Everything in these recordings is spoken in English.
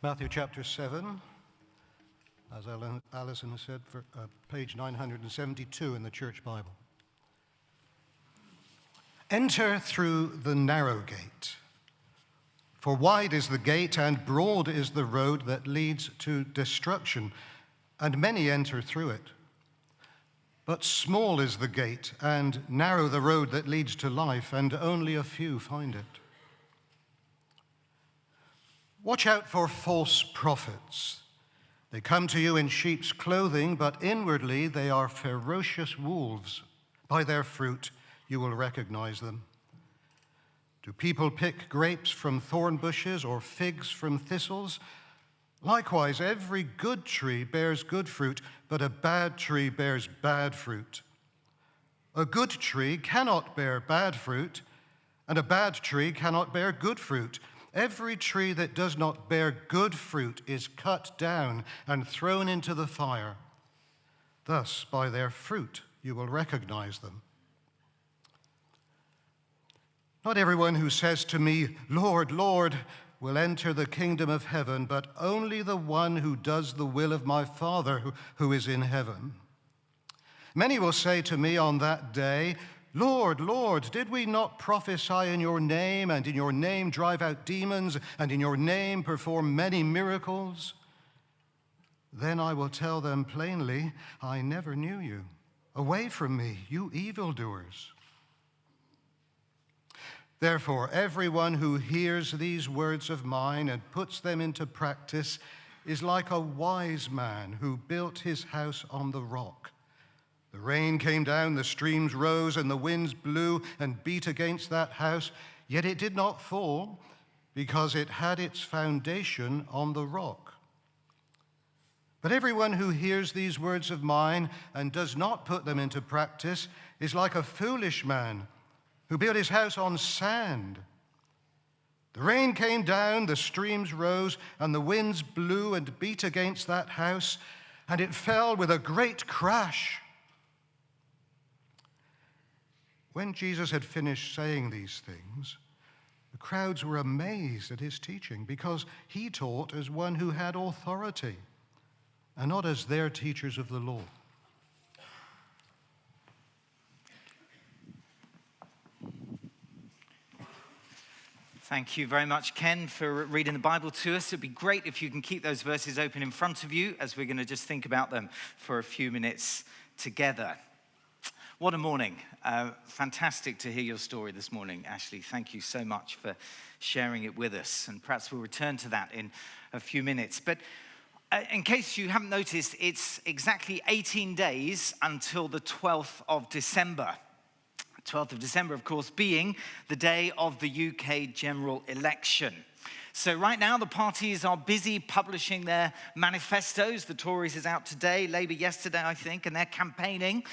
Matthew chapter 7, as Alison has said, for page 972 in the Church Bible. Enter through the narrow gate, for wide is the gate and broad is the road that leads to destruction, and many enter through it. But small is the gate and narrow the road that leads to life, and only a few find it. Watch out for false prophets. They come to you in sheep's clothing, but inwardly they are ferocious wolves. By their fruit you will recognize them. Do people pick grapes from thorn bushes or figs from thistles? Likewise, every good tree bears good fruit, but a bad tree bears bad fruit. A good tree cannot bear bad fruit, and a bad tree cannot bear good fruit. Every tree that does not bear good fruit is cut down and thrown into the fire. Thus, by their fruit, you will recognize them. Not everyone who says to me, Lord, Lord, will enter the kingdom of heaven, but only the one who does the will of my Father who is in heaven. Many will say to me on that day, Lord, Lord, did we not prophesy in your name, and in your name drive out demons, and in your name perform many miracles? Then I will tell them plainly, I never knew you. Away from me, you evildoers. Therefore, everyone who hears these words of mine and puts them into practice is like a wise man who built his house on the rock. The rain came down, the streams rose, and the winds blew and beat against that house, yet it did not fall, because it had its foundation on the rock. But everyone who hears these words of mine and does not put them into practice is like a foolish man who built his house on sand. The rain came down, the streams rose, and the winds blew and beat against that house, and it fell with a great crash. When Jesus had finished saying these things, the crowds were amazed at his teaching, because he taught as one who had authority, and not as their teachers of the law. Thank you very much, Ken, for reading the Bible to us. It'd be great if you can keep those verses open in front of you as we're going to just think about them for a few minutes together. What a morning. Fantastic to hear your story this morning, Ashley. Thank you so much for sharing it with us. And perhaps we'll return to that in a few minutes. But in case you haven't noticed, it's exactly 18 days until the 12th of December. 12th of December, of course, being the day of the UK general election. So right now, the parties are busy publishing their manifestos. The Tories is out today, Labour yesterday, I think, and they're campaigning.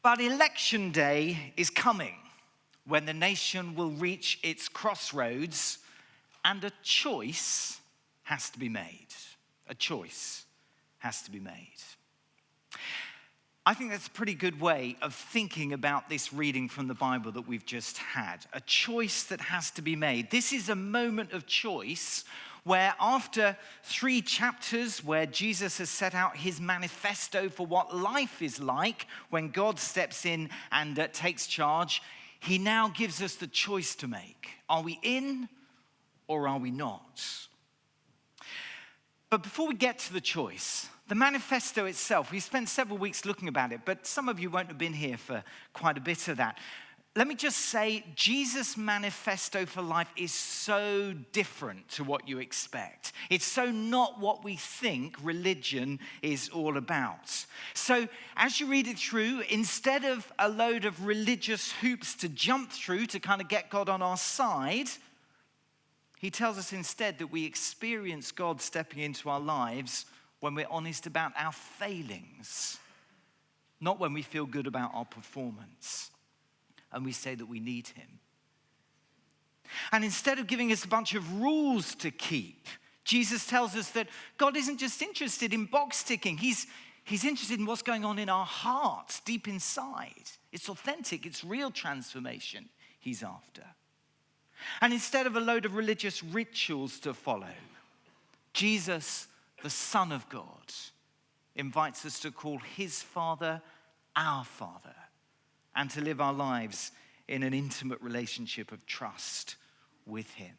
But election day is coming, when the nation will reach its crossroads and a choice has to be made. A choice has to be made. I think that's a pretty good way of thinking about this reading from the Bible that we've just had. A choice that has to be made. This is a moment of choice where, after 3 chapters where Jesus has set out his manifesto for what life is like when God steps in and takes charge, he now gives us the choice to make. Are we in or are we not? But before we get to the choice, the manifesto itself, we spent several weeks looking about it, but some of you won't have been here for quite a bit of that. Let me just say, Jesus' manifesto for life is so different to what you expect. It's so not what we think religion is all about. So as you read it through, instead of a load of religious hoops to jump through to kind of get God on our side, he tells us instead that we experience God stepping into our lives when we're honest about our failings, not when we feel good about our performance. And we say that we need him. And instead of giving us a bunch of rules to keep, Jesus tells us that God isn't just interested in box ticking. He's interested in what's going on in our hearts, deep inside. It's authentic, it's real transformation he's after. And instead of a load of religious rituals to follow, Jesus, the Son of God, invites us to call his Father our Father and to live our lives in an intimate relationship of trust with him.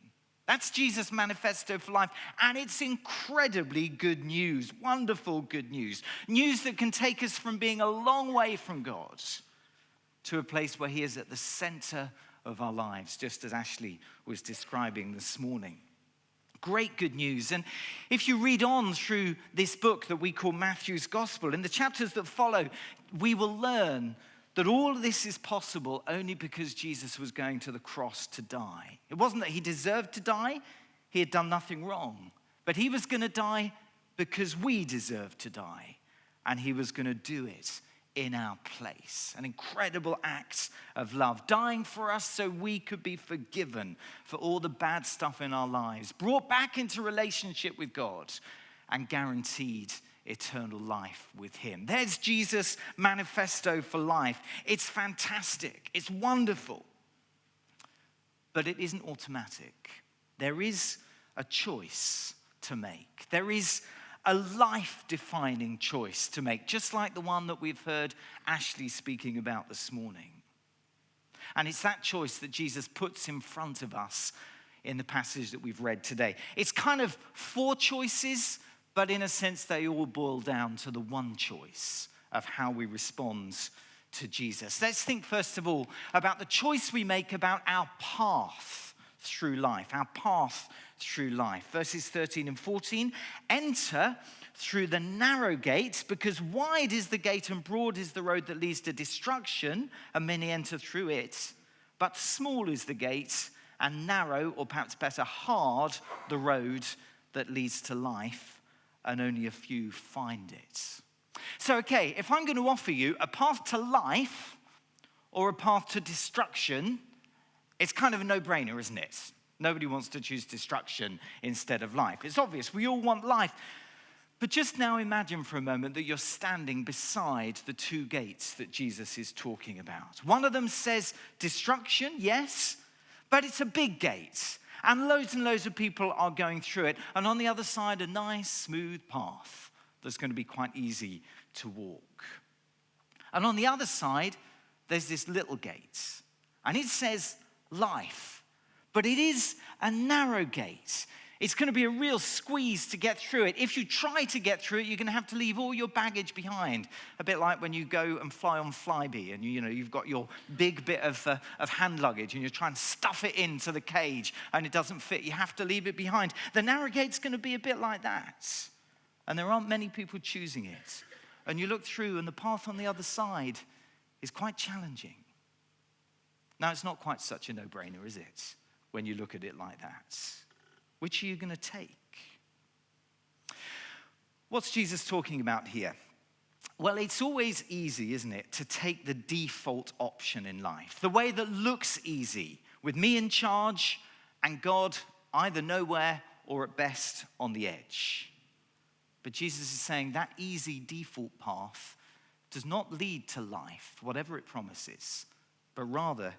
That's Jesus' manifesto for life, and it's incredibly good news, wonderful good news. News that can take us from being a long way from God to a place where he is at the center of our lives, just as Ashley was describing this morning. Great good news. And if you read on through this book that we call Matthew's Gospel, in the chapters that follow, we will learn that all of this is possible only because Jesus was going to the cross to die. It wasn't that he deserved to die. He had done nothing wrong. But he was going to die because we deserved to die. And he was going to do it in our place. An incredible act of love, dying for us so we could be forgiven for all the bad stuff in our lives, brought back into relationship with God, and guaranteed eternal life with him. There's Jesus' manifesto for life. It's fantastic. It's wonderful. But it isn't automatic. There is a choice to make. There is a life-defining choice to make, just like the one that we've heard Ashley speaking about this morning. And it's that choice that Jesus puts in front of us in the passage that we've read today. It's kind of 4 choices, but in a sense, they all boil down to the one choice of how we respond to Jesus. Let's think, first of all, about the choice we make about our path through life, our path through life. Verses 13 and 14, enter through the narrow gate, because wide is the gate and broad is the road that leads to destruction, and many enter through it. But small is the gate, and narrow, or perhaps better, hard, the road that leads to life, and only a few find it. So, okay, if I'm going to offer you a path to life or a path to destruction, it's kind of a no-brainer, isn't it? Nobody wants to choose destruction instead of life. It's obvious, we all want life. But just now imagine for a moment that you're standing beside the 2 gates that Jesus is talking about. One of them says destruction, yes, but it's a big gate. And loads of people are going through it. And on the other side, a nice, smooth path that's going to be quite easy to walk. And on the other side, there's this little gate. And it says life. But it is a narrow gate. It's going to be a real squeeze to get through it. If you try to get through it, you're going to have to leave all your baggage behind. A bit like when you go and fly on Flybe and you've got your big bit of hand luggage and you're trying to stuff it into the cage and it doesn't fit. You have to leave it behind. The narrow gate's going to be a bit like that. And there aren't many people choosing it. And you look through and the path on the other side is quite challenging. Now, it's not quite such a no-brainer, is it, when you look at it like that? Which are you going to take? What's Jesus talking about here? Well, it's always easy, isn't it, to take the default option in life, the way that looks easy, with me in charge and God either nowhere or at best on the edge. But Jesus is saying that easy default path does not lead to life, whatever it promises, but rather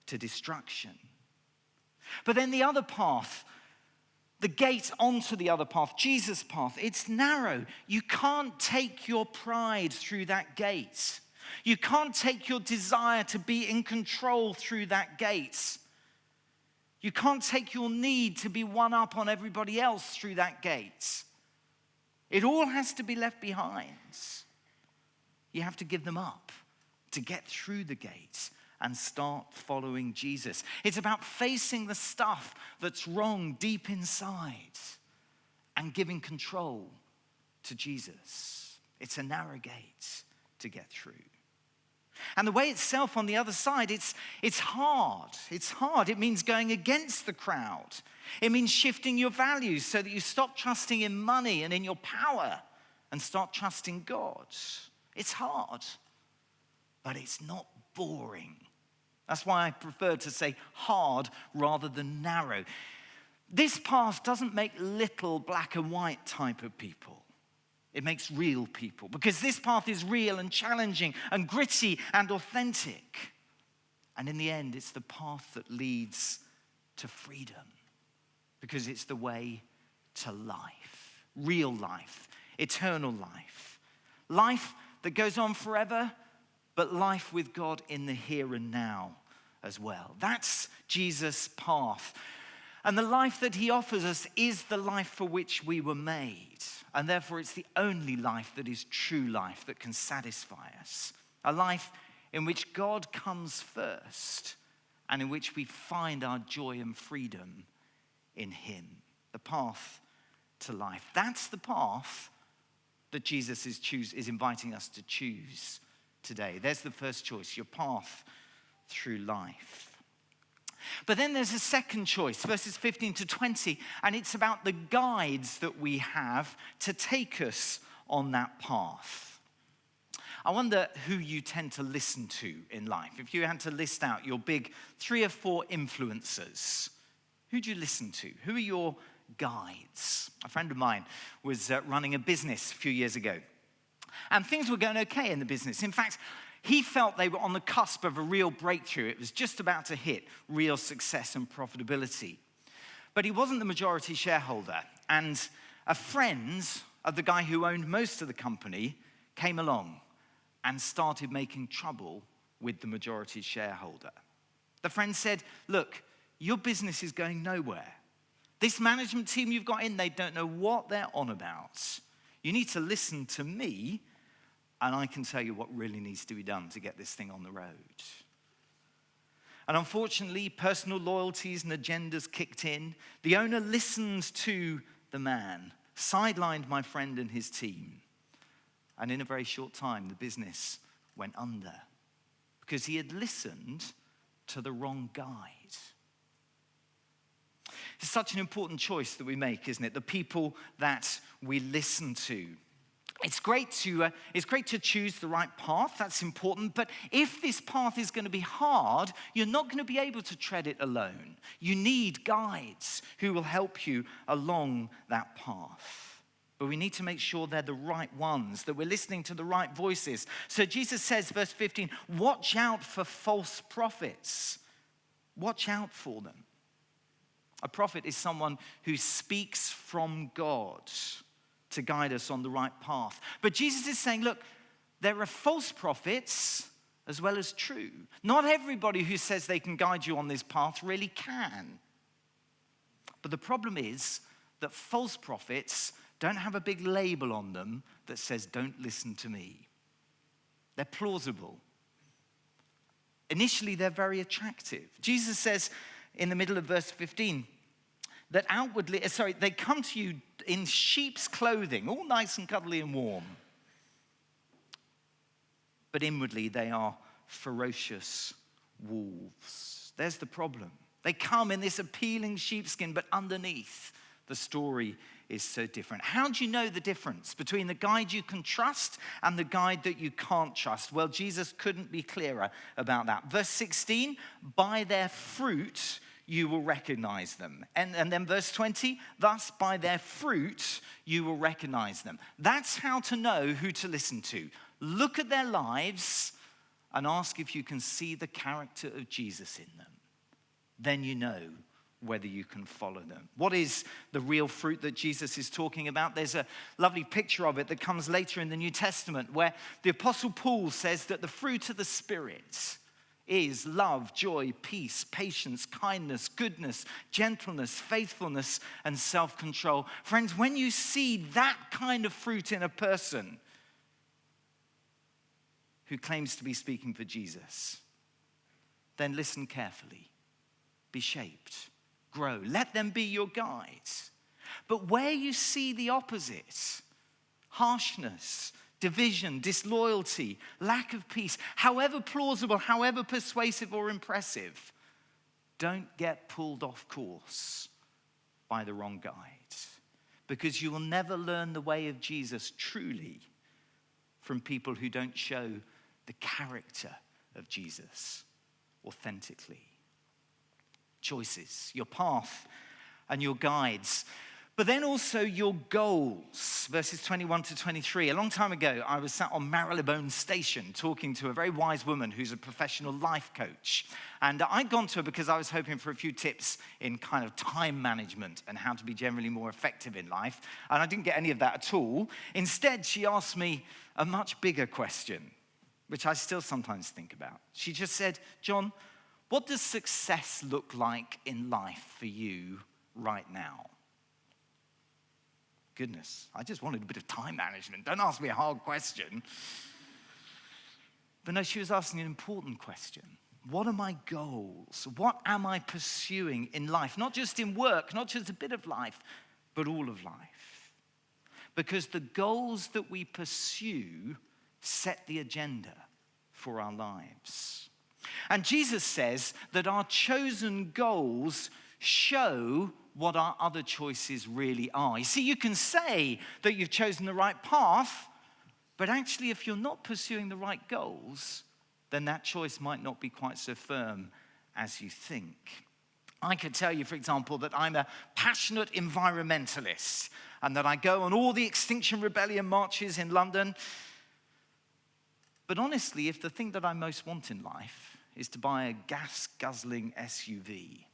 to destruction. But then the other path, the gate onto the other path, Jesus' path, it's narrow. You can't take your pride through that gate. You can't take your desire to be in control through that gate. You can't take your need to be one up on everybody else through that gate. It all has to be left behind. You have to give them up to get through the gate and start following Jesus. It's about facing the stuff that's wrong deep inside and giving control to Jesus. It's a narrow gate to get through. And the way itself on the other side, it's hard. It's hard. It means going against the crowd. It means shifting your values so that you stop trusting in money and in your power and start trusting God. It's hard, but it's not boring. That's why I prefer to say hard rather than narrow. This path doesn't make little black and white type of people. It makes real people, because this path is real and challenging and gritty and authentic. And in the end, it's the path that leads to freedom, because it's the way to life. real life, eternal life. Life that goes on forever, but life with God in the here and now as well. That's Jesus' path. And the life that he offers us is the life for which we were made. And therefore, it's the only life that is true life that can satisfy us. A life in which God comes first and in which we find our joy and freedom in him. The path to life. That's the path that Jesus is inviting us to choose today. There's the first choice, your path through life. But then there's a second choice, verses 15 to 20, and it's about the guides that we have to take us on that path. I wonder who you tend to listen to in life. If you had to list out your big 3 or 4 influencers, who do you listen to? Who are your guides? A friend of mine was running a business a few years ago, and things were going okay in the business. In fact, he felt they were on the cusp of a real breakthrough. It was just about to hit real success and profitability. But he wasn't the majority shareholder, and a friend of the guy who owned most of the company came along and started making trouble with the majority shareholder. The friend said, look, your business is going nowhere. This management team you've got in, they don't know what they're on about. You need to listen to me, and I can tell you what really needs to be done to get this thing on the road. And unfortunately, personal loyalties and agendas kicked in. The owner listened to the man, sidelined my friend and his team. And in a very short time, the business went under because he had listened to the wrong guide. It's such an important choice that we make, isn't it? The people that we listen to. It's great to choose the right path. That's important. But if this path is going to be hard, you're not going to be able to tread it alone. You need guides who will help you along that path. But we need to make sure they're the right ones, that we're listening to the right voices. So Jesus says, verse 15, watch out for false prophets. Watch out for them. A prophet is someone who speaks from God to guide us on the right path. But Jesus is saying, look, there are false prophets as well as true. Not everybody who says they can guide you on this path really can. But the problem is that false prophets don't have a big label on them that says, don't listen to me. They're plausible. Initially, they're very attractive. Jesus says in the middle of verse 15, that they come to you in sheep's clothing, all nice and cuddly and warm. But inwardly, they are ferocious wolves. There's the problem. They come in this appealing sheepskin, but underneath, the story is so different. How do you know the difference between the guide you can trust and the guide that you can't trust? Well, Jesus couldn't be clearer about that. Verse 16, by their fruit you will recognize them. And then verse 20, thus by their fruit you will recognize them. That's how to know who to listen to. Look at their lives and ask if you can see the character of Jesus in them. Then you know whether you can follow them. What is the real fruit that Jesus is talking about? There's a lovely picture of it that comes later in the New Testament where the Apostle Paul says that the fruit of the Spirit is love, joy, peace, patience, kindness, goodness, gentleness, faithfulness, and self-control. Friends, when you see that kind of fruit in a person who claims to be speaking for Jesus, then listen carefully. Be shaped. Grow. Let them be your guides. But where you see the opposite, harshness, division, disloyalty, lack of peace, however plausible, however persuasive or impressive, don't get pulled off course by the wrong guide. Because you will never learn the way of Jesus truly from people who don't show the character of Jesus authentically. Choices, your path and your guides. But then also your goals, verses 21 to 23. A long time ago, I was sat on Marylebone Station talking to a very wise woman who's a professional life coach. And I'd gone to her because I was hoping for a few tips in kind of time management and how to be generally more effective in life. And I didn't get any of that at all. Instead, she asked me a much bigger question, which I still sometimes think about. She just said, John, what does success look like in life for you right now? Goodness, I just wanted a bit of time management. Don't ask me a hard question. But no, she was asking an important question. What are my goals? What am I pursuing in life? Not just in work, not just a bit of life, but all of life. Because the goals that we pursue set the agenda for our lives. And Jesus says that our chosen goals show what our other choices really are. You see, you can say that you've chosen the right path, but actually if you're not pursuing the right goals, then that choice might not be quite so firm as you think. I could tell you, for example, that I'm a passionate environmentalist and that I go on all the Extinction Rebellion marches in London. But honestly, if the thing that I most want in life is to buy a gas-guzzling SUV,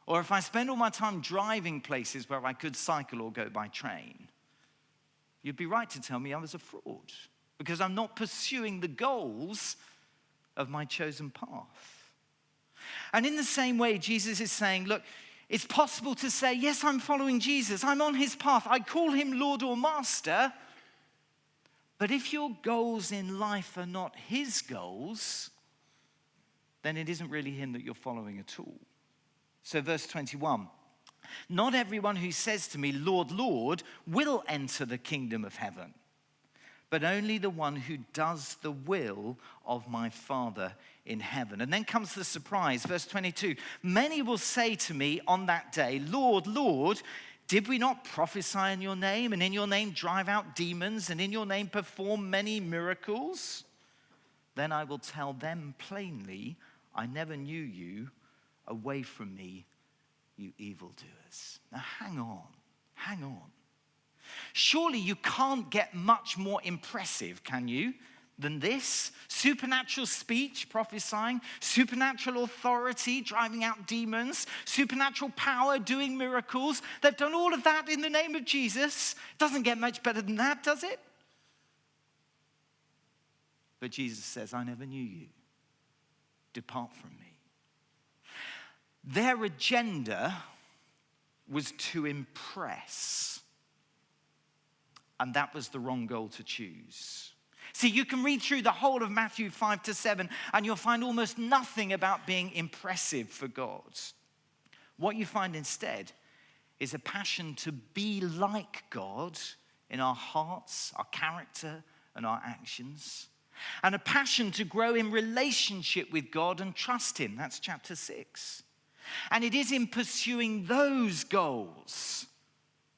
or if I spend all my time driving places where I could cycle or go by train, you'd be right to tell me I was a fraud because I'm not pursuing the goals of my chosen path. And in the same way, Jesus is saying, look, it's possible to say, yes, I'm following Jesus. I'm on his path. I call him Lord or Master. But if your goals in life are not his goals, then it isn't really him that you're following at all. So verse 21, not everyone who says to me, Lord, Lord, will enter the kingdom of heaven, but only the one who does the will of my Father in heaven. And then comes the surprise, verse 22, many will say to me on that day, Lord, Lord, did we not prophesy in your name, and in your name drive out demons, and in your name perform many miracles? Then I will tell them plainly, I never knew you. Away from me, you evildoers. Now hang on. Surely you can't get much more impressive, can you, than this? Supernatural speech, prophesying, supernatural authority, driving out demons, supernatural power, doing miracles. They've done all of that in the name of Jesus. It doesn't get much better than that, does it? But Jesus says, I never knew you. Depart from me. Their agenda was to impress, and that was the wrong goal to choose. See, you can read through the whole of Matthew 5 to 7, and you'll find almost nothing about being impressive for God. What you find instead is a passion to be like God in our hearts, our character, and our actions, and a passion to grow in relationship with God and trust him. That's chapter 6. And it is in pursuing those goals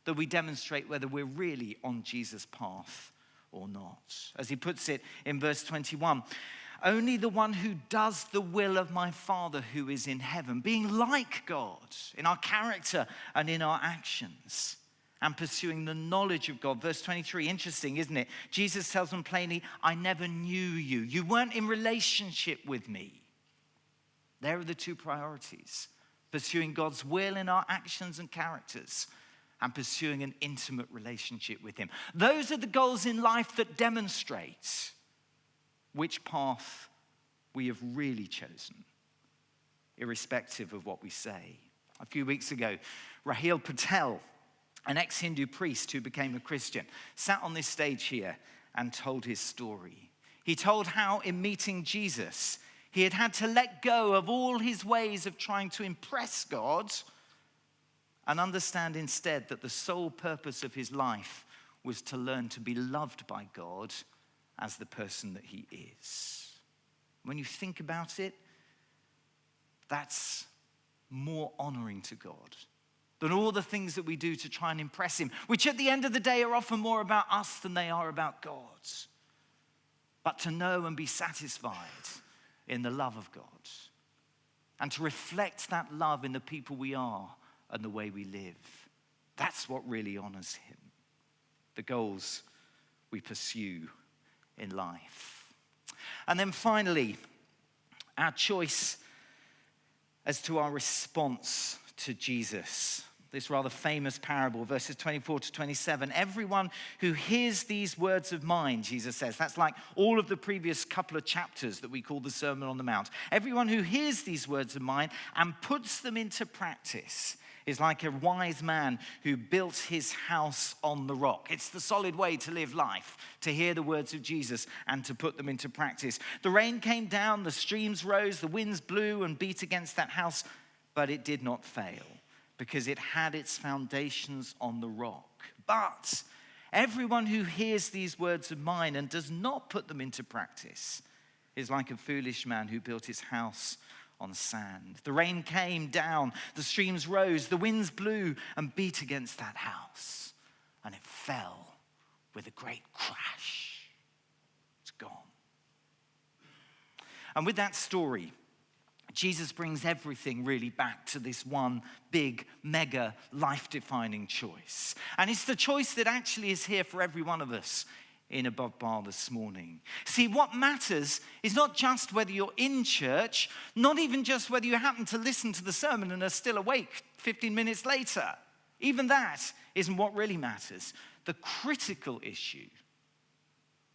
that we demonstrate whether we're really on Jesus' path or not. As he puts it in verse 21, only the one who does the will of my Father who is in heaven, being like God in our character and in our actions, and pursuing the knowledge of God. Verse 23, interesting, isn't it? Jesus tells them plainly, I never knew you. You weren't in relationship with me. There are the two priorities. Pursuing God's will in our actions and characters, and pursuing an intimate relationship with him. Those are the goals in life that demonstrate which path we have really chosen, irrespective of what we say. A few weeks ago, Rahil Patel, an ex-Hindu priest who became a Christian, sat on this stage here and told his story. He told how in meeting Jesus, he had had to let go of all his ways of trying to impress God and understand instead that the sole purpose of his life was to learn to be loved by God as the person that he is. When you think about it, that's more honoring to God than all the things that we do to try and impress him, which at the end of the day are often more about us than they are about God. But to know and be satisfied in the love of God, and to reflect that love in the people we are and the way we live, That's what really honors him. The goals we pursue in life. And then finally, our choice as to our response to Jesus. This rather famous parable, verses 24 to 27. Everyone who hears these words of mine, Jesus says, that's like all of the previous couple of chapters that we call the Sermon on the Mount. Everyone who hears these words of mine and puts them into practice is like a wise man who built his house on the rock. It's the solid way to live life, to hear the words of Jesus and to put them into practice. The rain came down, the streams rose, the winds blew and beat against that house, but it did not fail, because it had its foundations on the rock. But everyone who hears these words of mine and does not put them into practice is like a foolish man who built his house on sand. The rain came down, the streams rose, the winds blew and beat against that house, and it fell with a great crash. It's gone. And with that story, Jesus brings everything really back to this one big, mega, life-defining choice. And it's the choice that actually is here for every one of us in Above Bar this morning. See, what matters is not just whether you're in church, not even just whether you happen to listen to the sermon and are still awake 15 minutes later. Even that isn't what really matters. The critical issue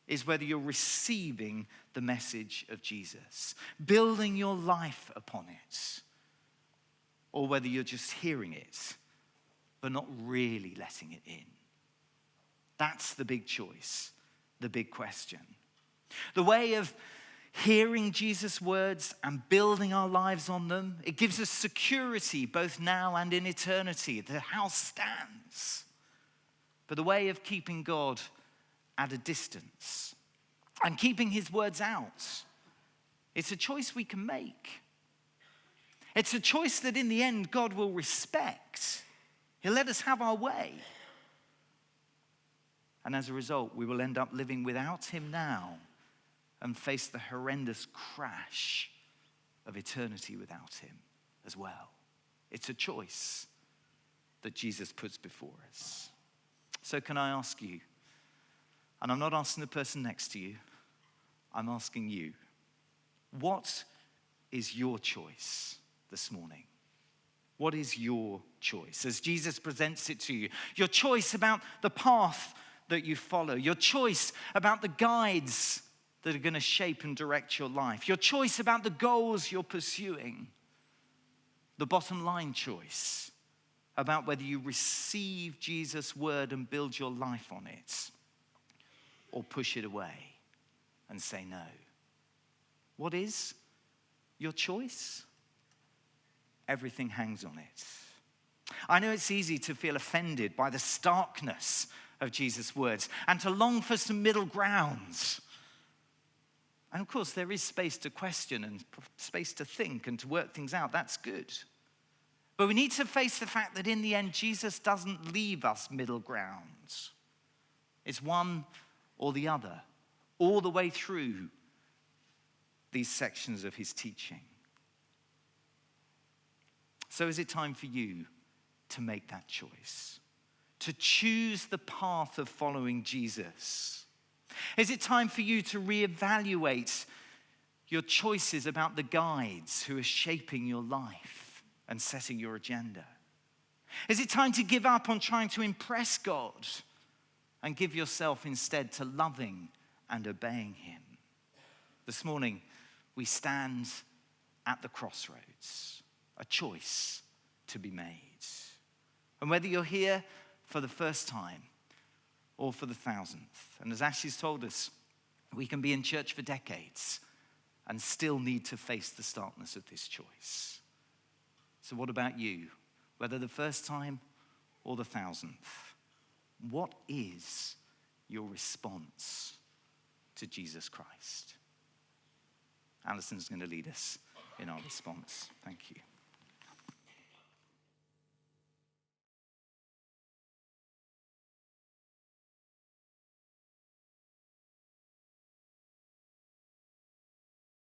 is whether you're receiving the message of Jesus, building your life upon it, or whether you're just hearing it, but not really letting it in. That's the big choice, the big question. The way of hearing Jesus' words and building our lives on them, it gives us security both now and in eternity. The house stands. But the way of keeping God at a distance and keeping his words out, it's a choice we can make. It's a choice that in the end God will respect. He'll let us have our way. And as a result, we will end up living without him now and face the horrendous crash of eternity without him as well. It's a choice that Jesus puts before us. So can I ask you, and I'm not asking the person next to you, I'm asking you, what is your choice this morning? What is your choice as Jesus presents it to you? Your choice about the path that you follow, your choice about the guides that are going to shape and direct your life, your choice about the goals you're pursuing, the bottom line choice about whether you receive Jesus' word and build your life on it or push it away and say no. What is your choice? Everything hangs on it. I know it's easy to feel offended by the starkness of Jesus' words and to long for some middle grounds. And of course, there is space to question and space to think and to work things out. That's good. But we need to face the fact that in the end, Jesus doesn't leave us middle grounds. It's one or the other, all the way through these sections of his teaching. So is it time for you to make that choice? To choose the path of following Jesus? Is it time for you to reevaluate your choices about the guides who are shaping your life and setting your agenda? Is it time to give up on trying to impress God and give yourself instead to loving and obeying him? This morning, we stand at the crossroads, a choice to be made. And whether you're here for the first time or for the 1000th, and as Ashley's told us, we can be in church for decades and still need to face the starkness of this choice. So what about you? Whether the first time or the 1000th, what is your response to Jesus Christ? Alison's going to lead us in our response. Thank you.